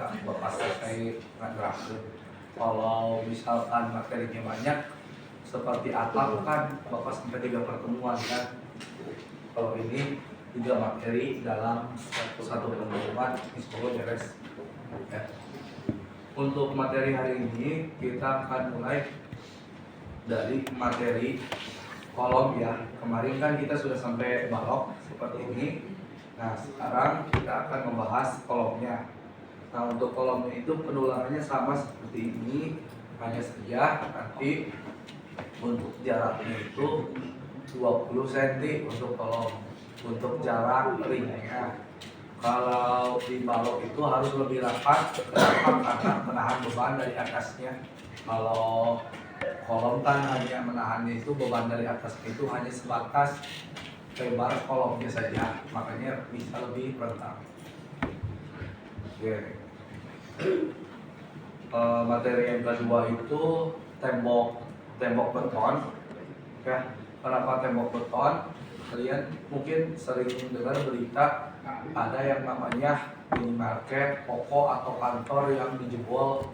ya Bapak selesai ngedrakeun. Kalau misalkan materinya banyak seperti atap kan Bapak sampai 3 pertemuan kan. Kalau ini 3 materi dalam satu pertemuan, insya Allah beres. Ya. Untuk materi hari ini kita akan mulai dari materi kolom ya. Kemarin kan kita sudah sampai balok seperti ini. Nah sekarang kita akan membahas kolomnya. Nah untuk kolomnya itu penularannya sama seperti ini, hanya saja nanti untuk jaraknya itu 20 cm untuk kolom. Untuk jarak ringnya, kalau di balok itu harus lebih rapat karena menahan beban dari atasnya. Kalau kolom kan hanya menahannya itu beban dari atas itu hanya sebatas lebar kolomnya saja, makanya bisa lebih rentang. Oke. Materi yang kedua itu tembok beton. Ya, kenapa tembok beton? Kalian mungkin sering dengar berita ada yang namanya minimarket, toko atau kantor yang dijebol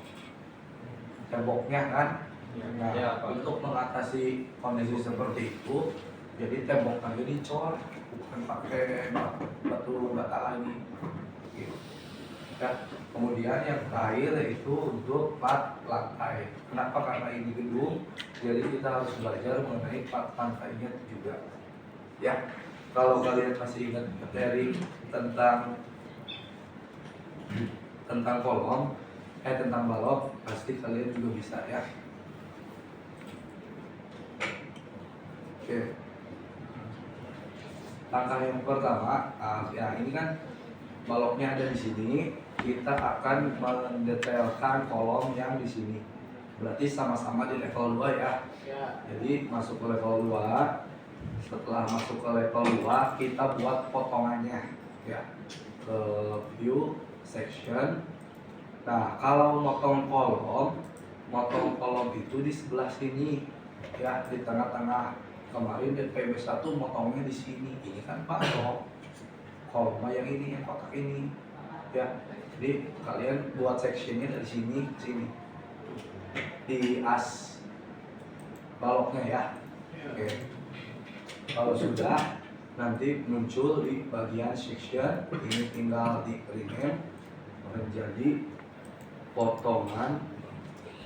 temboknya kan. Nah, untuk mengatasi kondisi seperti itu, jadi temboknya dicor, bukan pakai batu bata lagi. Gitu. Ya, kemudian yang terakhir itu untuk plat lantai. Kenapa? Karena ini gedung, jadi kita harus belajar mengenai plat lantainya juga. Ya, kalau kalian masih ingat materi tentang kolom, tentang balok, pasti kalian juga bisa ya. Oke. Langkah yang pertama, ya ini kan baloknya ada di sini. Kita akan mendetailkan kolom yang di sini. Berarti sama-sama di level 2 ya. Jadi masuk ke level 2. Setelah masuk ke level 2, kita buat potongannya ya. Ke view section. Nah, kalau motong kolom itu di sebelah sini ya, di tengah-tengah. Kemarin PB1 motongnya di sini. Ini kan balok. Kolom yang ini, yang kotak ini ya. Jadi kalian buat sectionnya dari sini ke sini di as baloknya ya. Oke. Kalau sudah, nanti muncul di bagian section ini, tinggal di rename menjadi potongan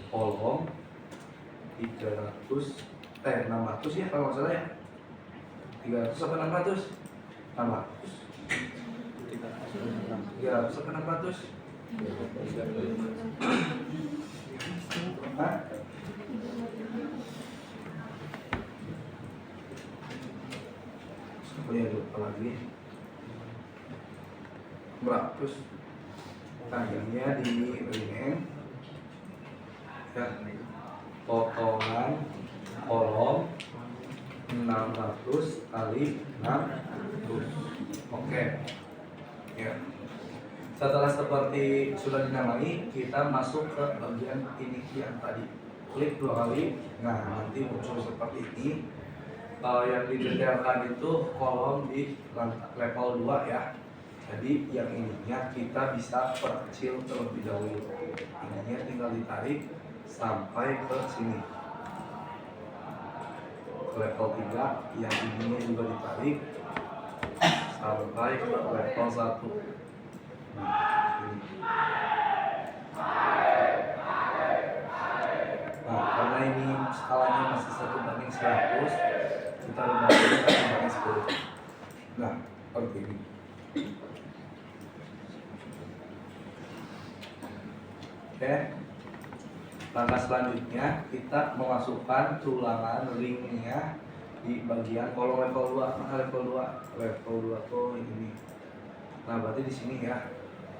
kolom 600 ya kalau nggak salah ya. 300 apa 600? 600. 300 apa 600? Hah? Supaya lupa lagi. 100. Tadinya di rename ya, potongan kolom 600 kali 600. Oke. Ya. Setelah seperti sudah dinamai, kita masuk ke bagian ini yang tadi. Klik 2 kali. Nah, nanti muncul seperti ini. Yang didetailkan itu kolom di level 2 ya. Jadi yang ininya kita bisa perkecil terlebih dahulu. Ininya tinggal ditarik sampai ke sini. Ke level 3, yang ininya juga ditarik sampai ke level 1. Nah, karena ini skalanya masih 1:100, kita rubahnya 1:10. Nah, seperti ini. Oke. Langkah selanjutnya kita memasukkan tulangan ringnya di bagian kolom level 2. Mana level 2? Level 2 tuh ini. Nah, berarti di sini ya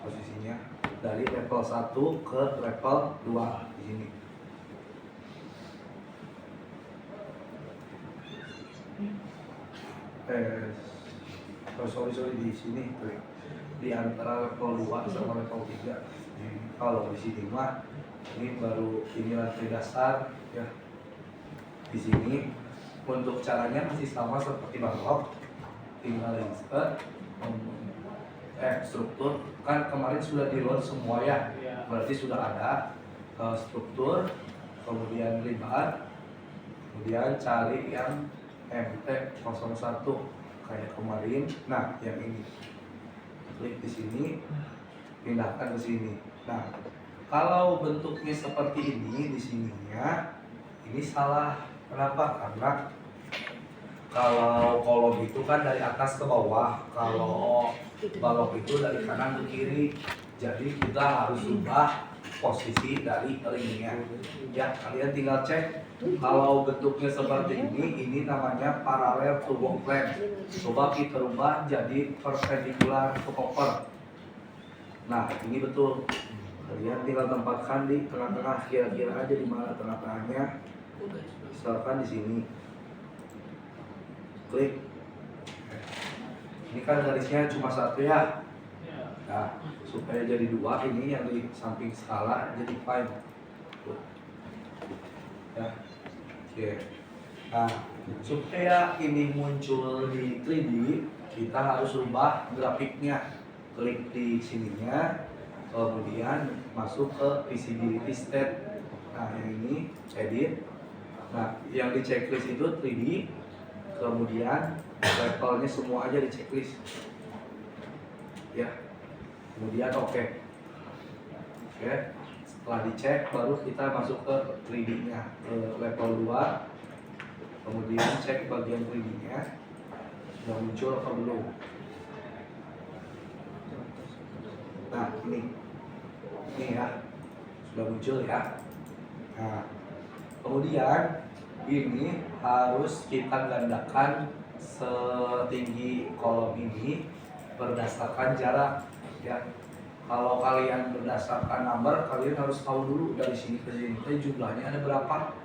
posisinya, dari level 1 ke level 2 di sini. Sorry di sini di antara level 2 sama level 3. Kalau di sini mah ini baru ini lantai dasar ya. Di sini untuk caranya masih sama seperti balok, tinggal insert struktur kan kemarin sudah di load semua ya, berarti sudah ada struktur, kemudian libat, kemudian cari yang MT01 kayak kemarin. Nah, yang ini klik di sini, pindahkan ke sini. Nah, kalau bentuknya seperti ini di sininya, ini salah. Kenapa? Karena kalau kolom itu kan dari atas ke bawah, kalau balok itu dari kanan ke kiri. Jadi kita harus ubah posisi dari ringnya. Ya, kalian tinggal cek. Kalau bentuknya seperti ini namanya paralel to work plan. Coba kita ubah jadi perpendicular to cover. Nah, ini betul. Kalian tinggal tempatkan di tengah-tengah, kira-kira aja di mana tengah-tengahnya. Misalkan di sini. Klik. Ini kan garisnya cuma satu ya. Nah, supaya jadi dua, ini yang di samping skala jadi fine. Ya. Oke. Nah, supaya ini muncul di 3D, kita harus ubah grafiknya. Klik di sininya, kemudian masuk ke visibility state. Nah, yang ini edit. Nah, yang di checklist itu 3D. Kemudian levelnya semua aja di checklist ya, kemudian oke. Setelah dicek baru kita masuk ke 3D nya, ke level 2, kemudian cek bagian 3D nya sudah muncul atau belum. Nah, ini ya sudah muncul ya. Nah, kemudian ini harus kita gandakan setinggi kolom ini berdasarkan jarak ya. Kalau kalian berdasarkan number, kalian harus tahu dulu dari sini ke sini jumlahnya ada berapa,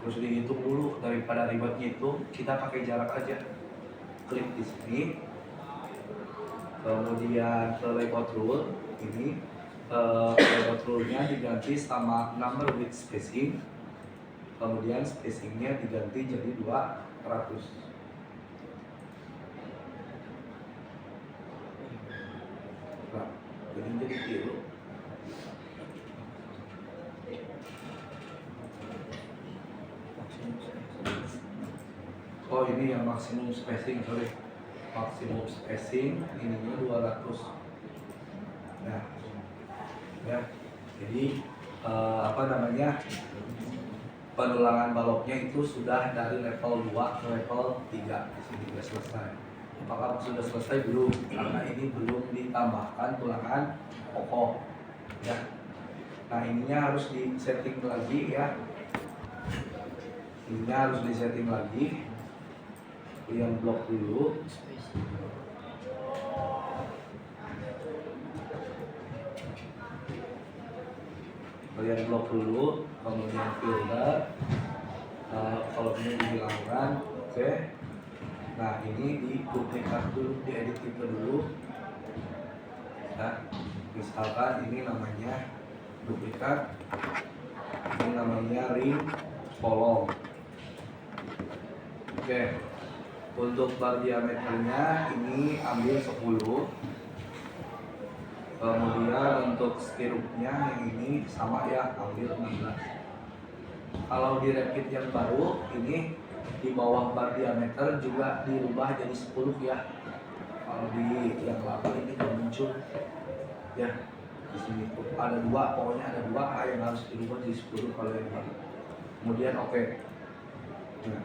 terus dihitung dulu. Daripada ribet gitu, kita pakai jarak aja. Klik di sini, kemudian ke layout rule. Ini layout rule-nya diganti sama number with spacing. Kemudian spacingnya diganti jadi 200. Nah, ini jadi kilo. Oh, ini yang maksimum spacing, sorry. Maksimum spacing ininya 200. Nah, ya. Jadi penulangan baloknya itu sudah dari level 2 ke level 3. Di sini sudah selesai. Apakah sudah selesai? Belum, karena ini belum ditambahkan tulangan pokok ya. Nah, ininya harus di setting lagi ya. Ininya harus di setting lagi. Yang blok dulu. Kalian blok dulu, kemudian filter, kalau ini dihilangkan, oke. Nah, ini diduplikat dulu, diedit dulu. Nah, misalkan ini namanya duplikat, ini namanya ring kolom. Oke, untuk bar diameternya ini ambil 10. Kemudian untuk stirupnya yang ini sama ya, ambil 16. Kalau di rapid yang baru ini di bawah bar diameter juga dirubah jadi 10 ya. Kalau di yang lama ini belum muncul ya. Di sini tuh ada 2, pokoknya ada 2 yang harus dirubah jadi 10 kalau yang baru. Kemudian oke. Nah,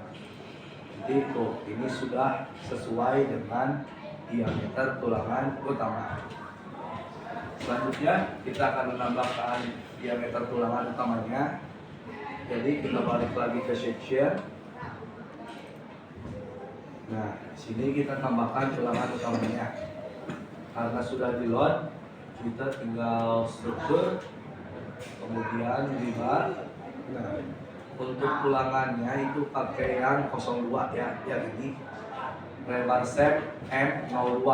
jadi tuh ini sudah sesuai dengan diameter tulangan utama. Selanjutnya kita akan menambahkan diameter tulangan utamanya. Jadi kita balik lagi ke section. Nah, sini kita tambahkan tulangan utamanya. Karena sudah di load, kita tinggal struktur, kemudian libat. Nah, untuk tulangannya itu pakai yang 02 ya, yang ini lebar shape M02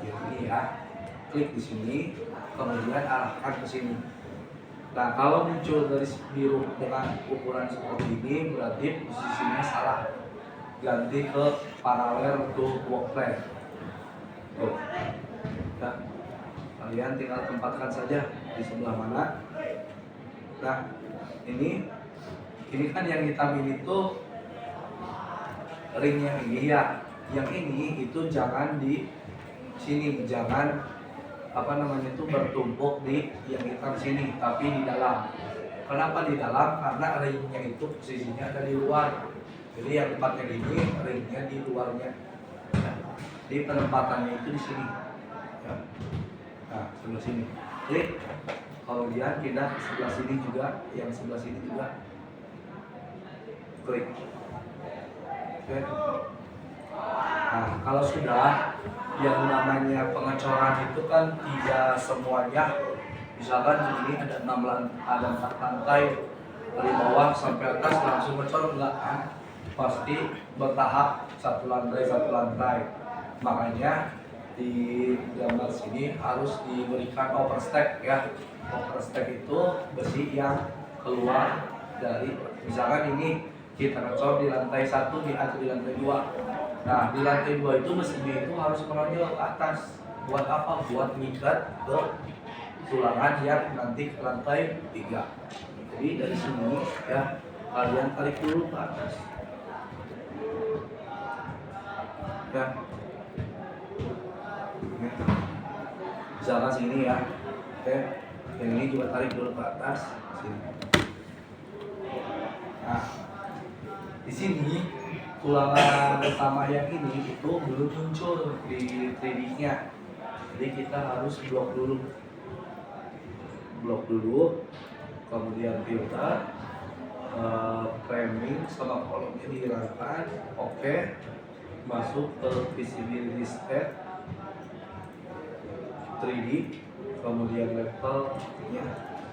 ini ya. Klik di sini, kemudian arahkan ke sini. Nah, kalau muncul garis biru dengan ukuran seperti ini, berarti posisinya salah. Ganti ke paralel to work plan. Tuh. Ya, kalian tinggal tempatkan saja di sebelah mana. Nah, ini kan yang hitam ini tuh ringnya ini ya. Yang ini itu jangan di sini, jangan bertumpuk di yang hitam sini, tapi di dalam. Kenapa di dalam? Karena ringnya itu posisinya ada di luar. Jadi yang tempatnya ini ringnya di luarnya. Ya. Jadi penempatannya itu di sini. Ya. Nah, sebelah sini. Jadi kemudian pindah ke sebelah sini juga, yang sebelah sini juga klik. Oke. Nah, kalau sudah, yang namanya pengecoran itu kan tidak semuanya. Misalkan ini ada 4 lantai dari bawah sampai atas langsung ngecor, enggak kan? Pasti bertahap, satu lantai. Makanya di gambar sini harus diberikan overstack ya. Overstack itu besi yang keluar dari, misalkan ini kita ngecor di lantai 1 atau di lantai 2. Nah, di lantai 2 itu besinya itu harus menonjol ke atas. Buat apa? Buat ngikat ke tulangan yang nanti ke lantai 3. Jadi dari sini ya, kalian tarik dulu ke atas. Ya. Misalkan sini ya. Oke. Yang ini juga tarik dulu ke atas sini. Nah, di sini tulangan utama yang ini itu belum muncul di 3D-nya. Jadi kita harus blok dulu, kemudian filter, framing sama kolomnya dihilangkan. Oke. Masuk ke visibility state 3D, kemudian levelnya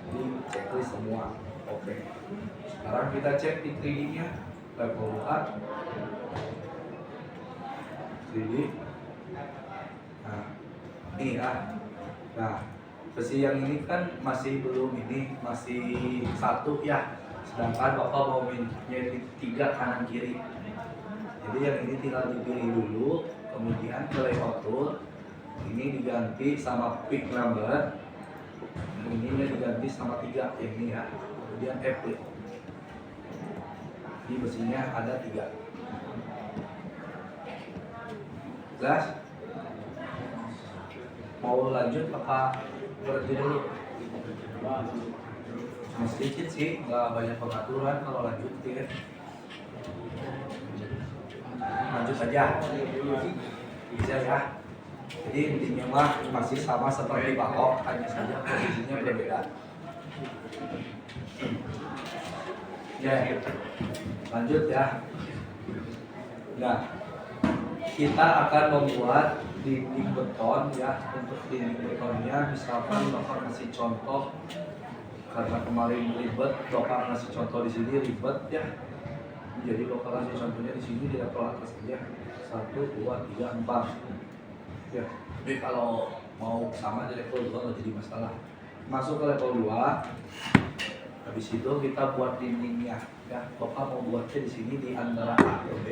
di checklist semua. Oke. Sekarang kita cek di 3D-nya, level 4 3D. Nah, ini ya. Nah, besi yang ini kan masih belum, ini masih 1 ya. Sedangkan Bapak mau minyak di 3 kanan kiri. Jadi yang ini tinggal dipilih dulu, kemudian ke layout tool. Ini diganti sama pick number. Ini diganti sama 3 yang ini ya. Kemudian apply. Di besinya ada 3. Jelas? Mau lanjut apa berhenti dulu? Cuma sedikit sih, nggak banyak pengaturan kalau lanjut ya. Lanjut saja, bisa ya. Jadi intinya mah masih sama seperti balok, hanya saja posisinya berbeda. Ya, lanjut ya. Nah, kita akan membuat dinding beton ya. Untuk dinding betonnya misalkan Bapak kasih contoh, karena kemarin ribet, Bapak kasih contoh di sini ribet ya. Jadi Bapak kasih contohnya di sini di level atas aja. 1, 2, 3, 4. Ya. Jadi kalau mau sama di level 2 nggak jadi masalah. Masuk ke level 2. Habis itu kita buat dindingnya ya. Bapak mau buatnya di sini di antara A ke B.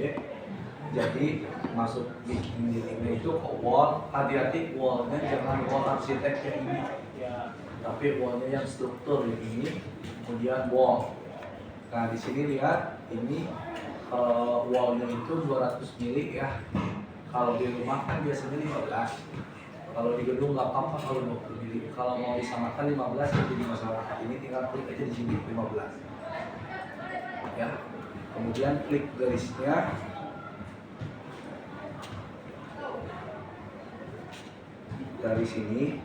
Jadi masuk di dindingnya itu ke wall. Hati-hati wallnya jangan wall arsitek yang ini ya, tapi wallnya yang struktur yang ini. Kemudian wall. Nah di sini lihat ini wallnya itu 200 mili ya. Kalau di rumah kan biasanya 15. Kalau di gedung nggak apa-apa kalau 20 mili. Kalau mau disamakan 15 jadi masalah. Ini tinggal klik aja di sini 15. Ya. Kemudian klik garisnya. Dari sini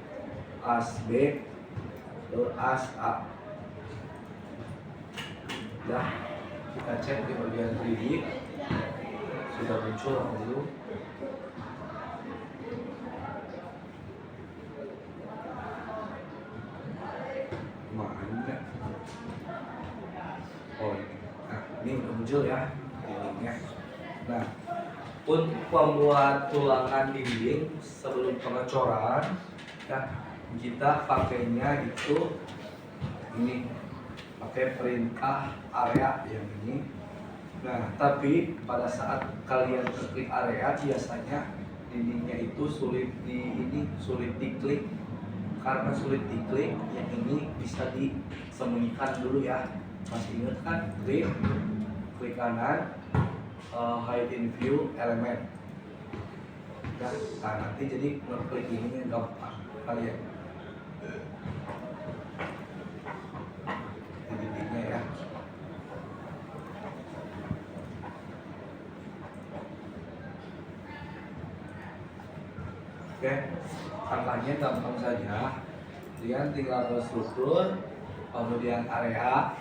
as B ke as A. Udah, kita cek di bagian 3D sudah muncul apa belum. Mana? Oh ini. Nah ini udah muncul ya dindingnya. Nah, untuk membuat tulangan dinding sebelum pengecoran ya, kita pakainya itu ini, pakai perintah area yang ini. Nah tapi pada saat kalian klik area biasanya dindingnya itu sulit diklik. Karena sulit diklik, yang ini bisa disembunyikan dulu ya. Masih ingat kan? Klik kanan, hide in view element. Nah, nanti jadi klik ini gampang kalian. Di dindingnya ya. Oke, angkanya gampang saja. Kalian tinggal ke struktur, kemudian area.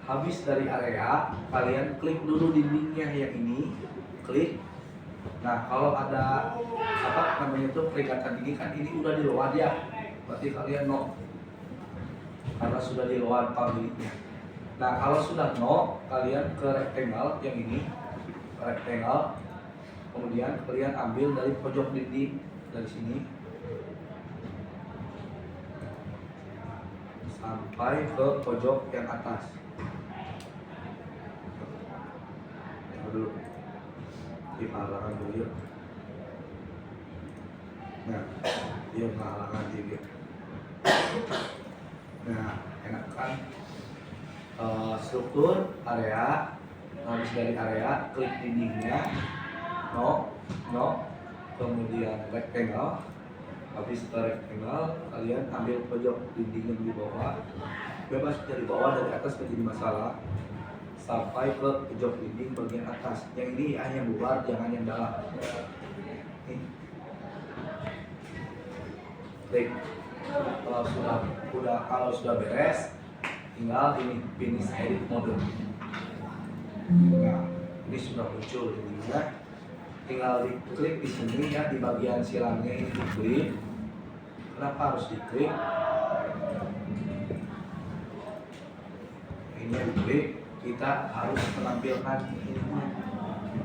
Habis dari area, kalian klik dulu dindingnya yang ini, klik. Nah, kalau ada apa namanya itu peringatan ini kan ini udah di luar ya, berarti kalian no, karena sudah di luar pabiliknya. Nah, kalau sudah no, kalian ke rectangle yang ini, rectangle. Kemudian kalian ambil dari pojok dinding dari sini sampai ke pojok yang atas. Dulu di halangan dulu yuk. Nah, dia halangan juga. Nah, enak kan? Struktur area, habis dari area klik dindingnya, no, kemudian rectangle. Habis ke rectangle, kalian ambil pojok dinding yang di bawah, bebas dari bawah, dari atas menjadi masalah, sampai ke pojok dinding bagian atas. Yang ini hanya luar, jangan yang dalam. Nih. Klik. Kalau sudah beres, tinggal ini finish edit mode. Nah, ini sudah muncul dindingnya. Tinggal diklik di sini ya, di bagian silangnya ini diklik. Kenapa harus diklik? Ini diklik, kita harus menampilkan ini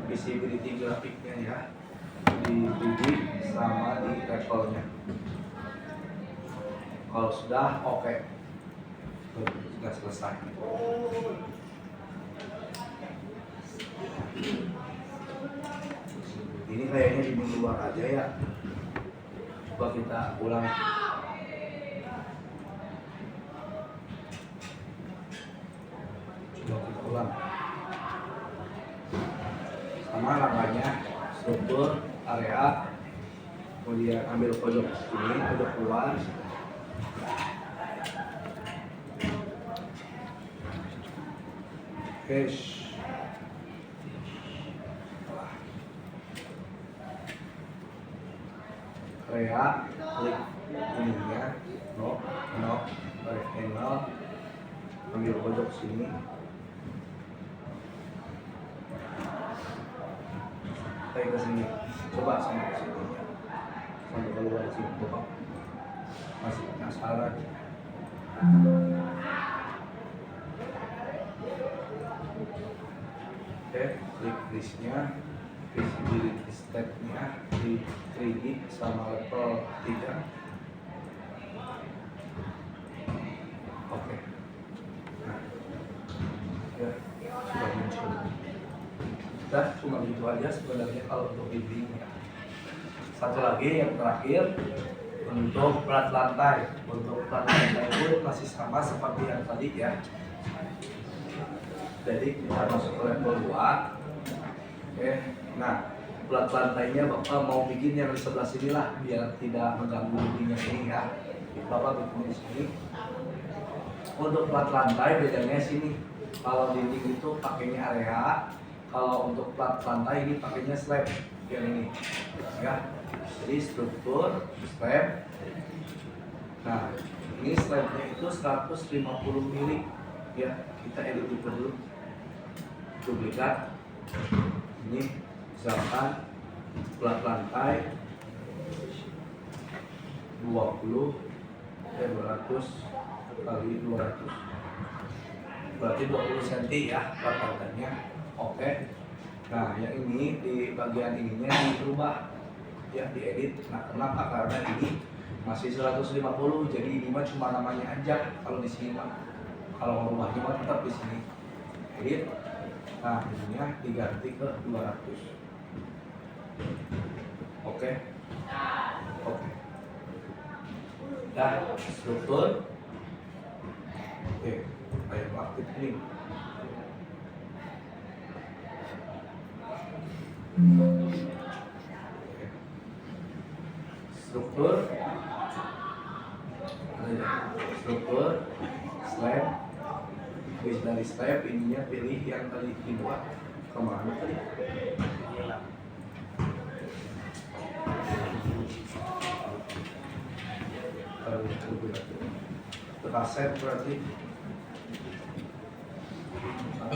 visibility grafiknya ya, di 3D sama di levelnya. Kalau sudah oke, sudah selesai. Ini kayaknya di luar aja ya. Coba kita ulang. Sama langkahnya, struktur, area, kemudian ambil pojok ini, pojok luar. Cache. Area, klik ininya, no, rectangle, ambil pojok sini, kayak ke sini, coba sampai ke sini, sampai keluar sini, coba, masih penasaran. Oke, klik listnya. Visibility step-nya di 3D sama level 3. Oke. Nah, ya, sudah muncul. Dan cuma gitu aja sebenarnya kalau untuk dinding. Satu lagi yang terakhir, untuk plat lantai. Untuk plat lantai pun masih sama seperti yang tadi ya. Jadi kita masuk ke level 2. Oke. Nah, plat lantainya Bapak mau bikin yang di sebelah sini lah, biar tidak mengganggu dindingnya ini ya. Bapak bikin di sini. Untuk plat lantai bedanya sini. Kalau dinding itu pakainya area, kalau untuk plat lantai ini pakainya slab yang ini. Ya. Jadi struktur slab. Nah, ini slabnya itu 150 mili. Ya, kita edit dulu. Duplikat. Ini misalkan plat lantai 200 kali 200, berarti 20 cm ya plat lantainya. Oke. Nah, yang ini di bagian ininya dirubah ya, diedit. Nah, kenapa? Karena ini masih 150, jadi ini mah cuma namanya aja. Kalau di sini mah, kalau rumahnya mah tetap di sini edit. Nah, ininya diganti ke 200. Oke. Oke. Ya, struktur. Oke, ayo aktif ini. Oke. Struktur. Struktur. Slab. Habis dari slab ininya pilih yang tadi dibuat kemana tadi? Kaset berarti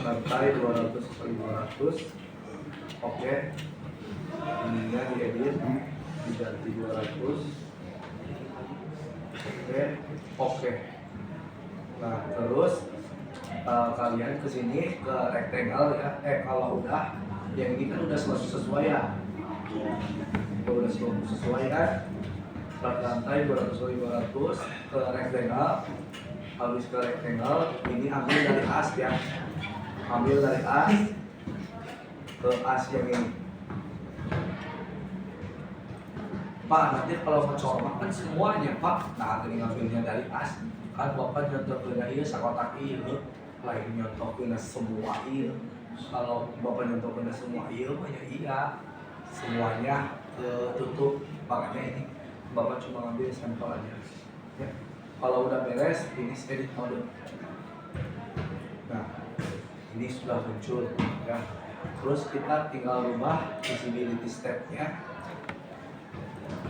lantai 200 kali 200. Oke, ininya diedit diganti 200. Oke. Nah terus kalian kesini ke rectangle ya. Kalau udah yang ini kan udah sesuai ya. Kalau udah sesuai kan, lantai 200 kali 200 ke rectangle. Habis ke rectangle, ini ambil dari as ya, ambil dari as ke as yang ini. Pak, nanti kalau mencoba kan semuanya Pak, nah ini ngambilnya dari as kan Bapak nyontohin iya sakotak iya, lain nyontohin semua iya. Kalau Bapak nyontohin semua iya, ya iya semuanya tutup, makanya ini Bapak cuma ngambil sampel aja ya. Kalau udah beres, ini edit mode. Nah, ini sudah muncul ya. Terus kita tinggal rubah visibility step-nya.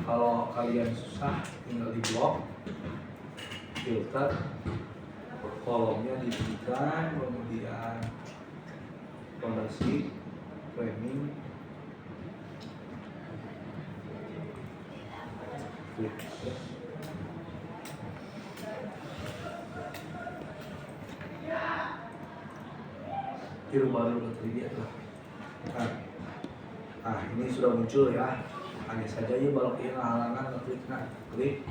Kalau kalian susah, tinggal di blok, filter, kolomnya diberikan, kemudian fondasi, framing, klik. Tiru baru udah terlihat lah. Nah, ini sudah muncul ya. Hanya saja ya balok yang halangan ngeklik, nah klik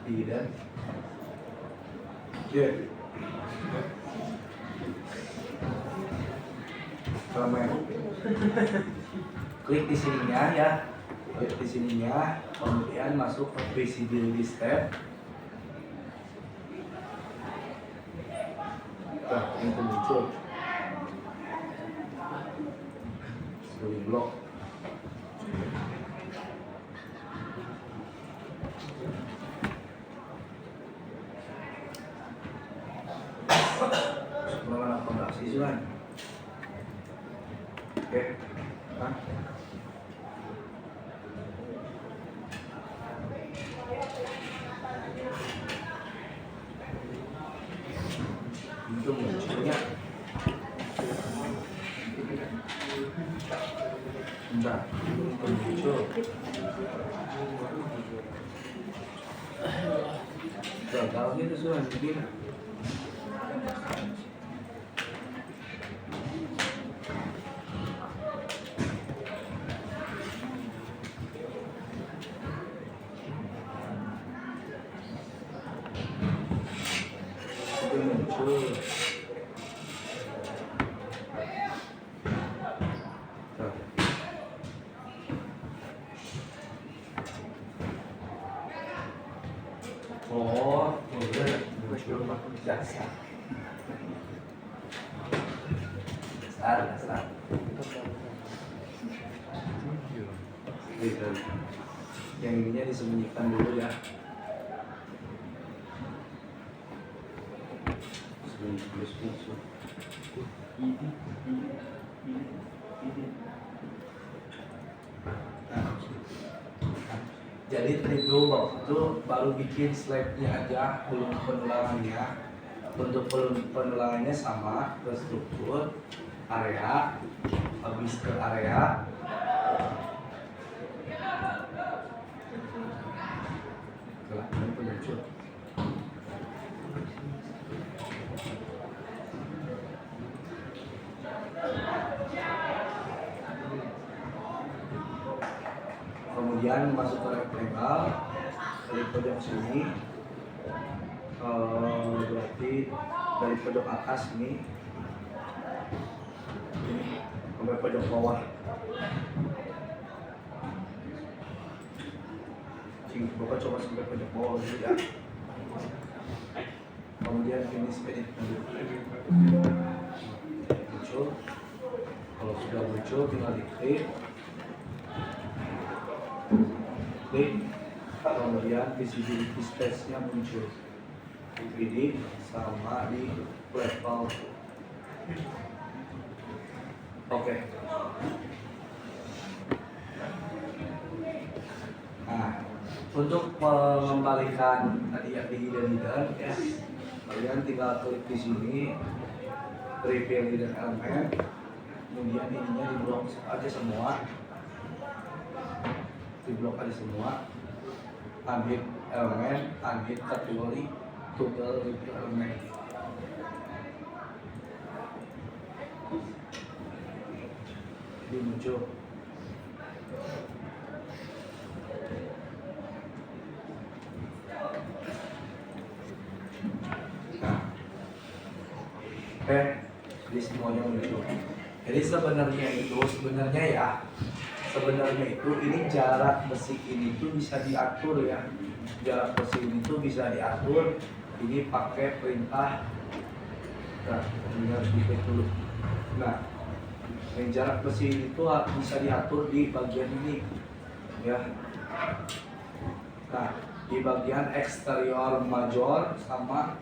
di dan klik di sininya ya, klik di sininya, kemudian masuk ke visibility step. Nah, ini muncul sebagai blok. Mengenai fondasi sudah. Oke. Nah. Itu munculnya. Bentar, muncul. Gagal gitu sudah begini. Oh, udah muncul dasar. Dasar. Yang ininya disembunyikan dulu ya. Jadi itu waktu baru bikin slide-nya aja, belum penulangannya. Untuk penulangannya sama ke struktur, area, habis ke area. Ini muncul. Kemudian masuk ke rectangle dari pojok sini, berarti dari pojok atas ini sampai pojok bawah. Bapak coba sampai pojok bawah dulu ya. Kemudian finish edit dulu. Muncul. Kalau sudah muncul tinggal diklik. Klik. Kemudian visibility space-nya muncul. Ini sama di level. Oke. Nah, untuk mengembalikan tadi yang di hidden ya, kalian tinggal klik di sini, reveal hidden element, kemudian ininya di blok aja semua, ambil elemen, ambil kategori, toggle reveal element. Jadi muncul. Oke, jadi semuanya muncul. Jadi sebenarnya itu ini jarak besi ini tuh bisa diatur ya. Jarak besi ini tuh bisa diatur. Ini pakai perintah. Nah, ini harus diklik dulu. Nah, yang jarak besi itu bisa diatur di bagian ini, ya. Nah, di bagian eksterior major sama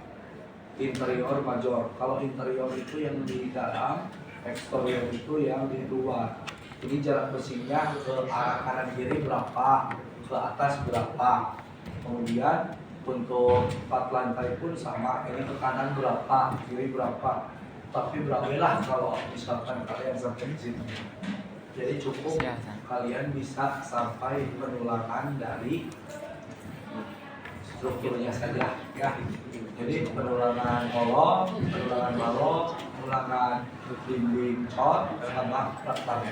interior major. Kalau interior itu yang di dalam, eksterior itu yang di luar. Ini jarak besinya ke arah kanan kiri berapa, ke atas berapa. Kemudian untuk 4 lantai pun sama, ini ke kanan berapa, kiri berapa. Tapi berabelah kalau misalkan kalian sampai di sini. Jadi cukup kalian bisa sampai penulangan dari strukturnya saja ya. Jadi penulangan kolom, penulangan balok, penulangan dinding cor sama platform.